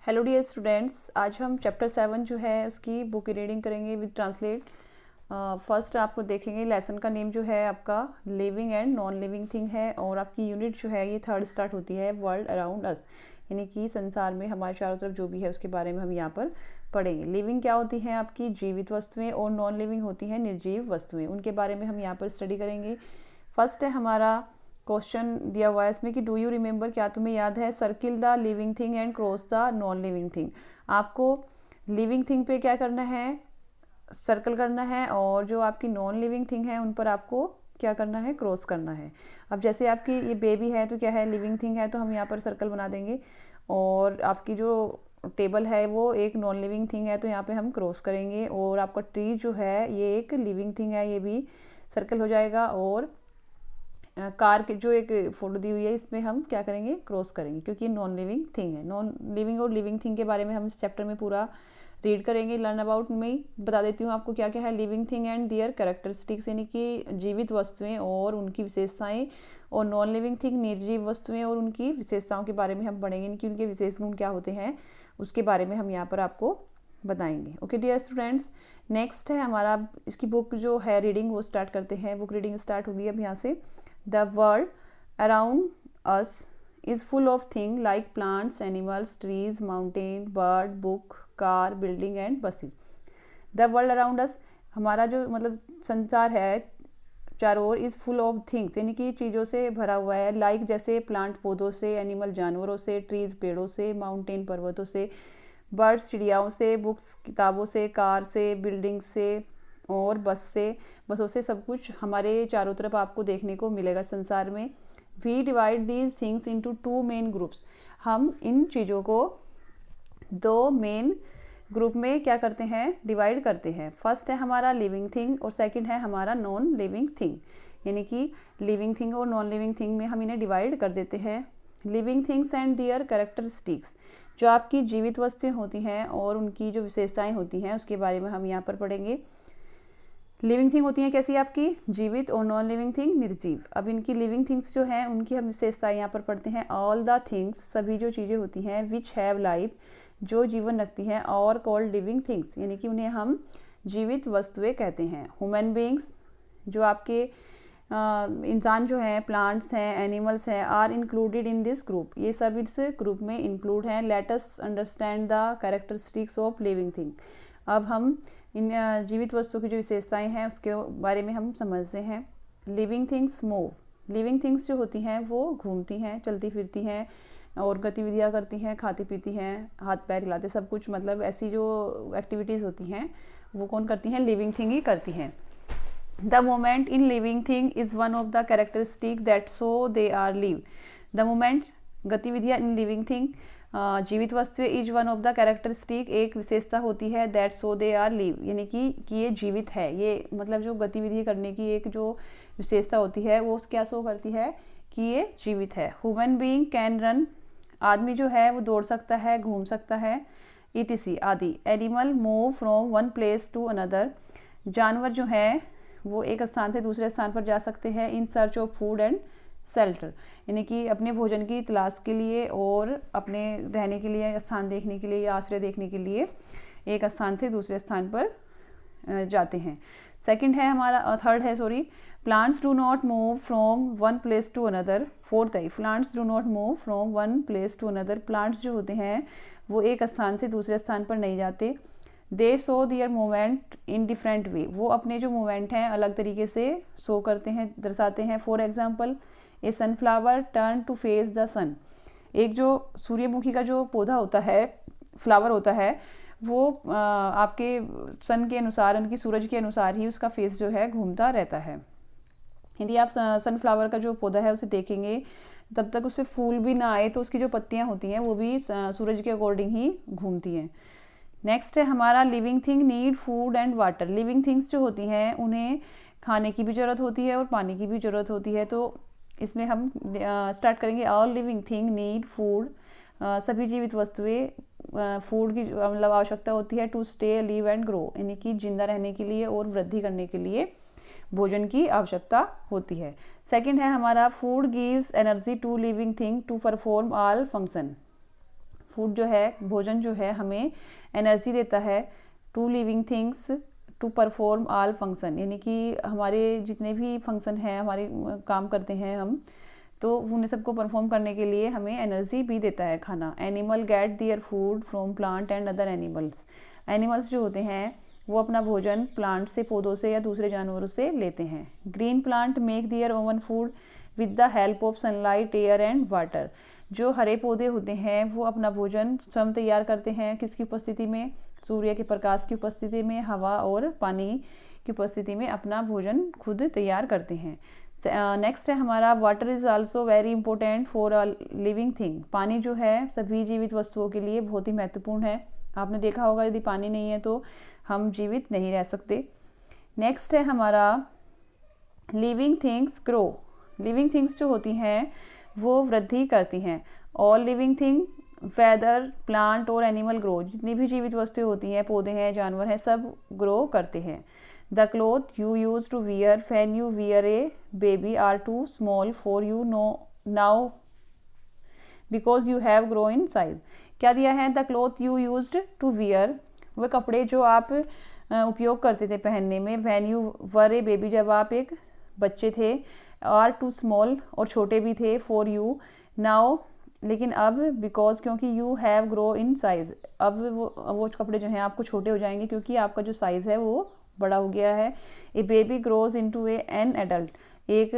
Hello dear students, आज हम chapter 7 जो है उसकी बुक की रीडिंग करेंगे विद ट्रांसलेट। फर्स्ट आपको देखेंगे लेसन का नेम जो है आपका living and non living thing है, और आपकी यूनिट जो है ये थर्ड स्टार्ट होती है वर्ल्ड अराउंड अस, यानी कि संसार में हमारे चारों तरफ जो भी है उसके बारे में हम यहाँ पर पढ़ेंगे। लिविंग क्या होती है आपकी जीवित वस्तुएं, और नॉन लिविंग होती हैं निर्जीव वस्तुएं, उनके बारे में हम यहाँ पर स्टडी करेंगे। फर्स्ट है हमारा क्वेश्चन दिया हुआ है इसमें कि डू यू रिमेंबर, क्या तुम्हें याद है, circle the living thing and cross the non living thing. आपको लिविंग थिंग पे क्या करना है, सर्कल करना है, और जो आपकी नॉन लिविंग थिंग है उन पर आपको क्या करना है, क्रॉस करना है। अब जैसे आपकी ये बेबी है तो क्या है, लिविंग थिंग है, तो हम यहाँ पर सर्कल बना देंगे, और आपकी जो टेबल है वो एक नॉन लिविंग थिंग है तो यहाँ पे हम क्रॉस करेंगे, और आपका ट्री जो है ये एक लिविंग थिंग है, ये भी सर्कल हो जाएगा, और कार की जो एक फोटो दी हुई है इसमें हम क्या करेंगे, क्रॉस करेंगे, क्योंकि ये नॉन लिविंग थिंग है। नॉन लिविंग और लिविंग थिंग के बारे में हम इस चैप्टर में पूरा रीड करेंगे। लर्न अबाउट में बता देती हूँ आपको क्या क्या है। Living thing and their characteristics, यानी कि जीवित वस्तुएं और उनकी विशेषताएं, और नॉन लिविंग थिंग निर्जीव वस्तुएं और उनकी विशेषताओं के बारे में हम पढ़ेंगे, इनकी उनके विशेष गुण क्या होते हैं उसके बारे में हम यहाँ पर आपको बताएंगे। ओके डियर स्टूडेंट्स, नेक्स्ट है हमारा, इसकी बुक जो है रीडिंग वो स्टार्ट करते हैं। बुक रीडिंग स्टार्ट होगी अब यहाँ से। The world around us is full of things like plants, animals, trees, mountain, bird, book, car, building and buses. The world around us, हमारा जो मतलब संसार है चारों ओर, इज़ फुल ऑफ थिंग्स, यानी कि चीज़ों से भरा हुआ है। लाइक जैसे प्लांट पौधों से, एनिमल जानवरों से, ट्रीज पेड़ों से, माउंटेन पर्वतों से, बर्ड्स चिड़ियाओं से, बुक्स किताबों से, कार से, बिल्डिंग से, और बसों से सब कुछ हमारे चारों तरफ आपको देखने को मिलेगा संसार में। We divide these things into two main groups, हम इन चीज़ों को दो मेन ग्रुप में क्या करते हैं, डिवाइड करते हैं। फर्स्ट है हमारा लिविंग थिंग और सेकंड है हमारा नॉन लिविंग थिंग, यानी कि लिविंग थिंग और नॉन लिविंग थिंग में हम इन्हें डिवाइड कर देते हैं। Living things and their characteristics, जो आपकी जीवित वस्तुएं होती हैं और उनकी जो विशेषताएं होती हैं उसके बारे में हम यहाँ पर पढ़ेंगे। लिविंग थिंग होती हैं कैसी आपकी, जीवित, और नॉन लिविंग थिंग निर्जीव। अब इनकी लिविंग थिंग्स जो हैं उनकी हम विशेषताएं यहाँ पर पढ़ते हैं। ऑल द थिंग्स, सभी जो चीज़ें होती हैं, विच हैव लाइफ, जो जीवन रखती हैं, और कॉल्ड लिविंग थिंग्स, यानी कि उन्हें हम जीवित वस्तुएं कहते हैं। ह्यूमन बींग्स, जो आपके इंसान जो हैं, प्लांट्स हैं, एनिमल्स हैं, are included in this group, ये सब इस ग्रुप में इंक्लूड हैं। Let us understand the characteristics of living thing, अब हम इन जीवित वस्तुओं की जो विशेषताएं हैं उसके बारे में हम समझते हैं। Living things move, living things जो होती हैं वो घूमती हैं, चलती फिरती हैं, और गतिविधियां करती हैं, खाती पीती हैं, हाथ पैर हिलाते, सब कुछ, मतलब ऐसी जो एक्टिविटीज़ होती हैं वो कौन करती हैं, लिविंग थिंग ही करती हैं। The moment in living thing is one of the characteristic that so they are live, the moment, गतिविधियाँ इन लिविंग थिंग, जीवित वस्तुएं, is one of the characteristic, एक विशेषता होती है, that so they are live, यानी कि ये जीवित है, ये मतलब जो गतिविधि करने की एक जो विशेषता होती है वो क्या शो करती है कि ये जीवित है। ह्यूमन बीइंग कैन रन, आदमी जो है वो दौड़ सकता है, घूम सकता है, ईटीसी आदि। Animal move from one place to another, जानवर जो है वो एक स्थान से दूसरे स्थान पर जा सकते हैं। In search of food and shelter, यानी कि अपने भोजन की तलाश के लिए और अपने रहने के लिए स्थान देखने के लिए या आश्रय देखने के लिए एक स्थान से दूसरे स्थान पर जाते हैं। सेकंड है हमारा, थर्ड है sorry, plants do not move from one place to another. Fourth है plants do not move from one place to another, plants जो होते हैं वो एक स्थान से दूसरे स्थान पर नहीं जाते। They show their movement in different way, वो अपने जो मूवमेंट हैं अलग तरीके से शो करते हैं, दर्शाते हैं। For example, a sunflower turn to face the sun, एक जो सूर्यमुखी का जो पौधा होता है, फ्लावर होता है, वो आपके सन के अनुसार, उनकी सूरज के अनुसार ही उसका फेस जो है घूमता रहता है। यदि आप सनफ्लावर का जो पौधा है उसे देखेंगे तब तक उस पर फूल भी ना आए तो उसकी जो पत्तियां होती हैं वो भी सूरज के अकॉर्डिंग ही घूमती हैं। नेक्स्ट है हमारा, living thing need food and water, living things जो होती हैं उन्हें खाने की भी ज़रूरत होती है और पानी की भी ज़रूरत होती है। तो इसमें हम स्टार्ट करेंगे। All living thing need food, सभी जीवित वस्तुएं फूड की मतलब आवश्यकता होती है। To stay live and grow, यानी कि जिंदा रहने के लिए और वृद्धि करने के लिए भोजन की आवश्यकता होती है। सेकंड है हमारा, food gives energy to living thing to perform all function, food जो है, भोजन जो है, हमें एनर्जी देता है to living things to perform all function, यानी कि हमारे जितने भी फंक्शन हैं, हमारे काम करते हैं हम, तो उन्हें सबको परफॉर्म करने के लिए हमें एनर्जी भी देता है खाना। Animal gate their food from plant and other animals. Animals जो होते हैं वो अपना भोजन प्लांट से, पौधों से या दूसरे जानवरों से लेते हैं। Green plant make their own food with the help of sunlight, air and water. जो हरे पौधे होते हैं वो अपना भोजन स्वयं तैयार करते हैं, किसकी उपस्थिति में? सूर्य के प्रकाश की उपस्थिति में, हवा और पानी की उपस्थिति में अपना भोजन खुद तैयार करते हैं। नेक्स्ट है हमारा, water is also very important for a living thing. पानी जो है सभी जीवित वस्तुओं के लिए बहुत ही महत्वपूर्ण है। आपने देखा होगा यदि पानी नहीं है तो हम जीवित नहीं रह सकते। नेक्स्ट है हमारा, living things grow. Living things जो होती हैं वो वृद्धि करती हैं। All living thing whether plant और एनिमल ग्रो। जितनी भी जीवित वस्तुएं होती हैं, पौधे हैं, जानवर हैं, सब ग्रो करते हैं। The cloth you use to wear when you wear a baby are too small for you now because you have grow in size. क्या दिया है? The cloth you used to wear, वह कपड़े जो आप उपयोग करते थे पहनने में, when you were a baby, जब आप एक बच्चे थे, आर टू स्मॉल, और छोटे भी थे, फॉर यू नाउ, लेकिन अब बिकॉज, क्योंकि you have grow in size, अब वो कपड़े जो हैं आपको छोटे हो जाएंगे क्योंकि आपका जो साइज़ है वो बड़ा हो गया है। A baby grows into an adult. एक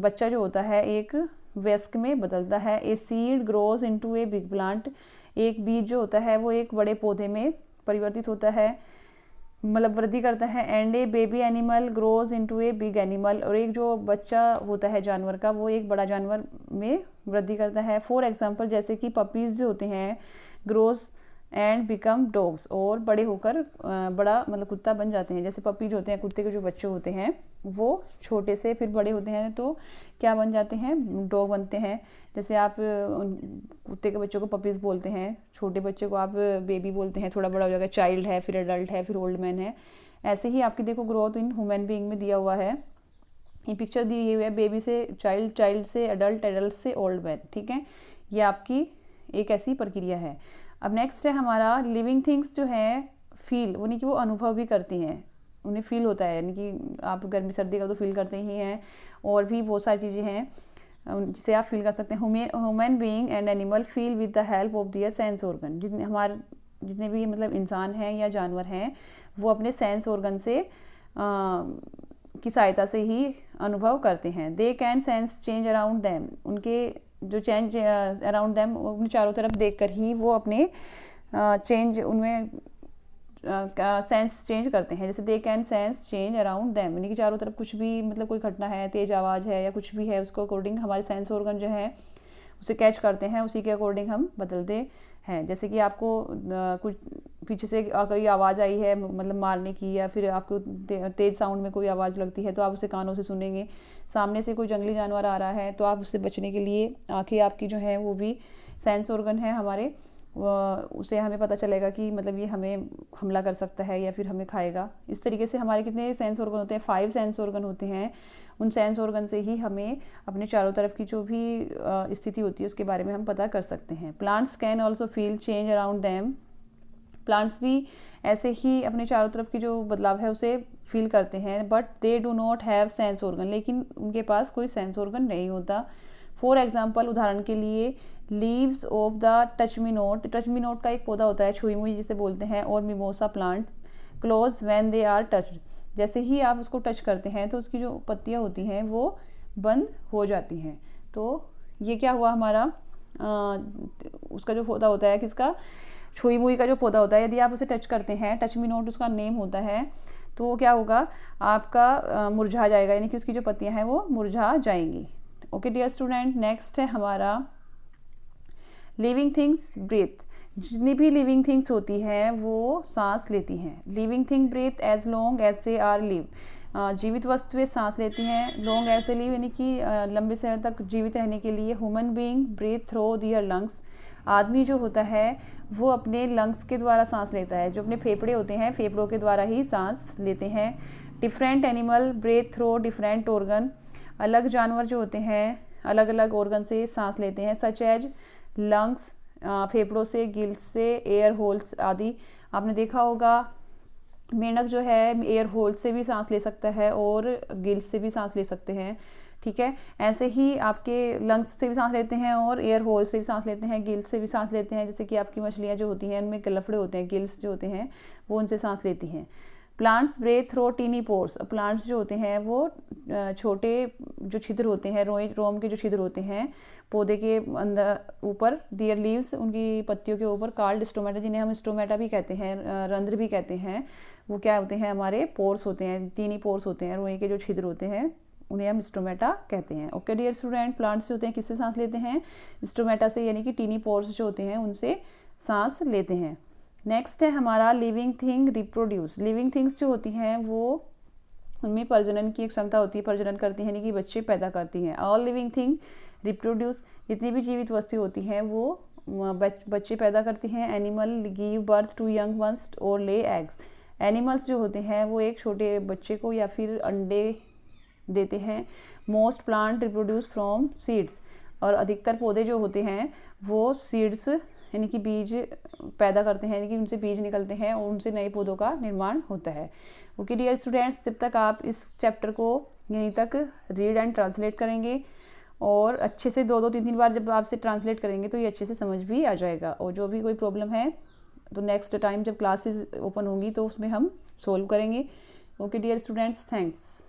बच्चा जो होता है एक वयस्क में बदलता है। A seed grows into a big plant. एक बीज जो होता है वो एक बड़े पौधे में परिवर्तित होता है, मतलब वृद्धि करता है। And A baby animal grows into a big animal. और एक जो बच्चा होता है जानवर का वो एक बड़ा जानवर में वृद्धि करता है। फॉर एग्जाम्पल, जैसे कि पपीज़ जो होते हैं ग्रोज एंड बिकम डॉग्स, और बड़े होकर बड़ा मतलब कुत्ता बन जाते हैं। जैसे पपी जो होते हैं, कुत्ते के जो बच्चे होते हैं वो छोटे से फिर बड़े होते हैं तो क्या बन जाते हैं? डॉग बनते हैं। जैसे आप कुत्ते के बच्चों को पपीज़ बोलते हैं, छोटे बच्चे को आप बेबी बोलते हैं, थोड़ा बड़ा हो जाएगा चाइल्ड है, फिर एडल्ट है, फिर ओल्ड मैन है। ऐसे ही आपकी देखो ग्रोथ इन ह्यूमन बीइंग में दिया हुआ है। ये पिक्चर दी हुई है, बेबी से चाइल्ड, चाइल्ड से एडल्ट, एडल्ट से ओल्ड मैन। ठीक है, ये आपकी एक ऐसी प्रक्रिया है। अब नेक्स्ट है हमारा, लिविंग थिंग्स जो है फील, यानी कि वो अनुभव भी करती हैं, उन्हें फील होता है, यानी कि आप गर्मी सर्दी का तो फील करते ही हैं, और भी बहुत सारी चीज़ें हैं जिसे आप फील कर सकते हैं। Human being and animal feel with the help of their sense organ. जितने भी मतलब इंसान हैं या जानवर हैं वो अपने सेंस ऑर्गन से की सहायता से ही अनुभव करते हैं। They can sense change around them. उनके जो चेंज अराउंड देम, अपने चारों तरफ देखकर ही वो अपने चेंज उनमें सेंस चेंज करते हैं। जैसे they can sense change around them, यानी कि चारों तरफ कुछ भी मतलब कोई घटना है, तेज आवाज़ है या कुछ भी है, उसको अकॉर्डिंग हमारे सेंस ऑर्गन जो है उसे कैच करते हैं, उसी के अकॉर्डिंग हम बदलते हैं। जैसे कि आपको कुछ पीछे से कोई आवाज़ आई है मतलब मारने की, या फिर आपको तेज़ साउंड में कोई आवाज़ लगती है तो आप उसे कानों से सुनेंगे। सामने से कोई जंगली जानवर आ रहा है तो आप उससे बचने के लिए आँखें आपकी जो है वो भी सेंस ऑर्गन है हमारे, उसे हमें पता चलेगा कि मतलब ये हमें हमला कर सकता है या फिर हमें खाएगा। इस तरीके से हमारे कितने सेंस ऑर्गन होते हैं? 5 सेंस ऑर्गन होते हैं। उन सेंस ऑर्गन से ही हमें अपने चारों तरफ की जो भी स्थिति होती है उसके बारे में हम पता कर सकते हैं। Plants can also feel change around them. Plants भी ऐसे ही अपने चारों तरफ की जो बदलाव है उसे फील करते हैं, but they do not have sense organ, लेकिन उनके पास कोई सेंस ऑर्गन नहीं होता। फॉर एग्जाम्पल, उदाहरण के लिए, leaves of the touch me note. Touch me note का एक पौधा होता है, छुई मुई जिसे बोलते हैं, और mimosa plant close when they are touched. जैसे ही आप उसको टच करते हैं तो उसकी जो पत्तियां होती हैं वो बंद हो जाती हैं। तो ये क्या हुआ हमारा, उसका जो पौधा होता है, किसका? छुई मुई का जो पौधा होता है, यदि आप उसे टच करते हैं, टच मी नोट उसका नेम होता है, तो क्या होगा? आपका मुरझा जाएगा, यानी कि उसकी जो पत्तियां हैं वो मुरझा जाएंगी। ओके डियर स्टूडेंट, नेक्स्ट है हमारा लिविंग थिंग्स ब्रीथ। जितनी भी लिविंग थिंग्स होती हैं वो सांस लेती हैं। Living thing breathe as long as they are live. जीवित वस्तुएं सांस लेती हैं, लॉन्ग एज दे लिव, यानी कि लंबे समय तक जीवित रहने के लिए। Human being breathe through their lungs. आदमी जो होता है वो अपने लंग्स के द्वारा सांस लेता है, जो अपने फेफड़े होते हैं फेफड़ों के द्वारा ही सांस लेते हैं। Different animal breathe through different organ. अलग जानवर जो होते हैं अलग अलग ऑर्गन से सांस लेते हैं, सच एज लंग्स फेफड़ों से, गिल्स से, एयर होल्स आदि। आपने देखा होगा मेंढक जो है एयर होल से भी सांस ले सकता है और गिल्स से भी सांस ले सकते हैं, ठीक है। ऐसे ही आपके लंग्स से भी सांस लेते हैं और एयर होल से भी सांस लेते हैं, गिल्स से भी सांस लेते हैं। जैसे कि आपकी मछलियाँ जो होती हैं उनमें गलफड़े होते हैं, गिल्स जो होते हैं वो उनसे सांस लेती हैं। Plants breathe through tiny pores, plants जो होते हैं वो छोटे जो छिद्र होते हैं, रोम के जो छिद्र होते हैं पौधे के अंदर ऊपर, दियर लीव्स, उनकी पत्तियों के ऊपर, कार्ड स्टोमेटा, जिन्हें हम स्टोमेटा भी कहते हैं, रंध्र भी कहते हैं, वो क्या होते हैं, हमारे पोर्स होते हैं, टीनी पोर्स होते हैं, रोए के जो छिद्र होते हैं उन्हें हम स्टोमेटा कहते हैं। ओके डियर स्टूडेंट, प्लांट्स जो होते हैं किससे सांस लेते हैं, स्टोमेटा से, यानी कि टीनी पोर्स जो होते हैं उनसे सांस लेते हैं। नेक्स्ट है हमारा living thing reproduce. Living things जो होती हैं वो उनमें प्रजनन की एक क्षमता होती है, प्रजनन करती हैं, यानी कि बच्चे पैदा करती हैं। ऑल लिविंग थिंग रिप्रोड्यूस, जितनी भी जीवित वस्तु होती हैं वो बच्चे पैदा करती हैं। Animal give birth to young ones और ले एग्स, एनिमल्स जो होते हैं वो एक छोटे बच्चे को या फिर अंडे देते हैं। Most plant reproduce from seeds, और अधिकतर पौधे जो होते हैं वो सीड्स यानी कि बीज पैदा करते हैं, यानी कि उनसे बीज निकलते हैं और उनसे नए पौधों का निर्माण होता है। ओके डियर स्टूडेंट्स, जब तक आप इस चैप्टर को यहीं तक रीड एंड ट्रांसलेट करेंगे और अच्छे से 2-3 बार जब आपसे ट्रांसलेट करेंगे तो ये अच्छे से समझ भी आ जाएगा। और जो भी कोई प्रॉब्लम है तो नेक्स्ट टाइम जब क्लासेस ओपन होंगी तो उसमें हम सोल्व करेंगे। Okay dear students, thanks.